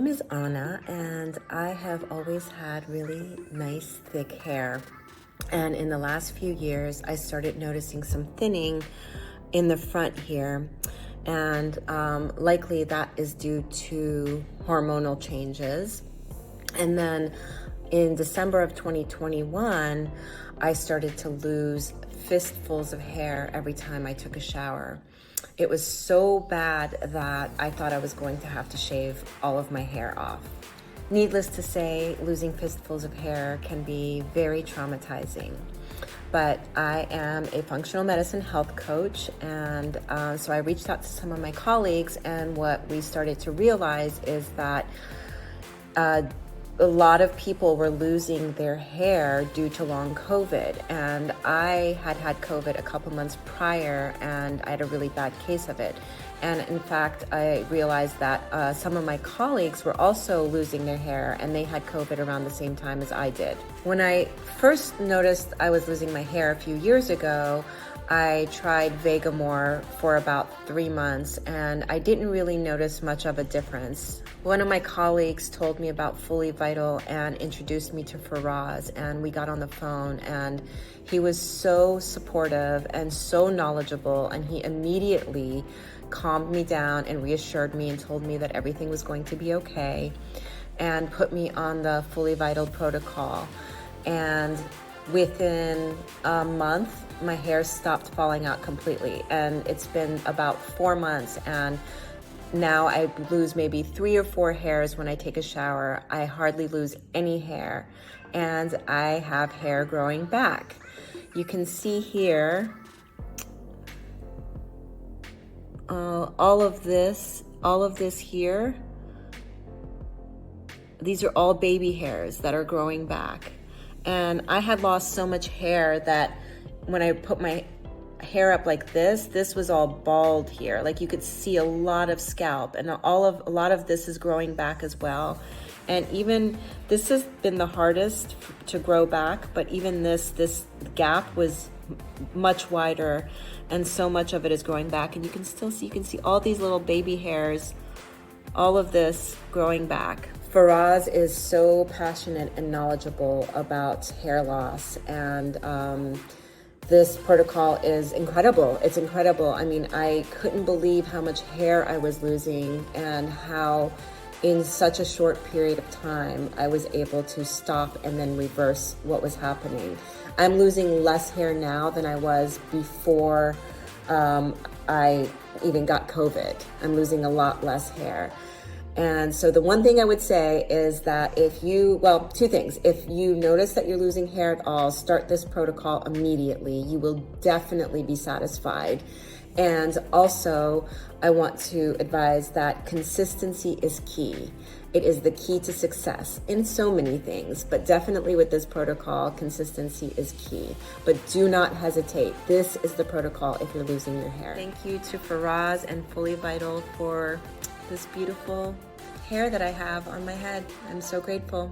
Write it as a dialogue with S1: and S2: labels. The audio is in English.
S1: name is Anna, and I have always had really nice, thick hair. And in the last few years, I started noticing some thinning in the front here. And likely that is due to hormonal changes. And then in December of 2021, I started to lose fistfuls of hair every time I took a shower. It was so bad that I thought I was going to have to shave all of my hair off. Needless to say, losing fistfuls of hair can be very traumatizing. But I am a functional medicine health coach, and so I reached out to some of my colleagues, and what we started to realize is that a lot of people were losing their hair due to long COVID, and I had COVID a couple months prior, and I had a really bad case of it. And in fact, I realized that some of my colleagues were also losing their hair, and they had COVID around the same time as I did. When I first noticed I was losing my hair a few years ago, I tried Vegamore for about 3 months, and I didn't really notice much of a difference. One of my colleagues told me about Fully Vital and introduced me to Faraz, and we got on the phone, and he was so supportive and so knowledgeable, and he immediately calmed me down and reassured me and told me that everything was going to be okay, and put me on the Fully Vital protocol. And within a month, my hair stopped falling out completely, and it's been about 4 months, and now I lose maybe 3 or 4 hairs when I take a shower. I hardly lose any hair, and I have hair growing back. You can see here all of this here. These are all baby hairs that are growing back. And I had lost so much hair that when I put my hair up like this was all bald here. Like you could see a lot of scalp, and a lot of this is growing back as well. And even this has been the hardest to grow back, but even this gap was much wider, and so much of it is growing back. And you can see all these little baby hairs, all of this growing back. Faraz is so passionate and knowledgeable about hair loss, and this protocol is incredible. It's incredible. I mean, I couldn't believe how much hair I was losing and how in such a short period of time I was able to stop and then reverse what was happening. I'm losing less hair now than I was before I even got COVID. I'm losing a lot less hair. And so the one thing I would say is that two things. If you notice that you're losing hair at all, start this protocol immediately. You will definitely be satisfied. And also, I want to advise that consistency is key. It is the key to success in so many things, but definitely with this protocol, consistency is key. But do not hesitate. This is the protocol if you're losing your hair. Thank you to Faraz and Fully Vital for this beautiful hair that I have on my head. I'm so grateful.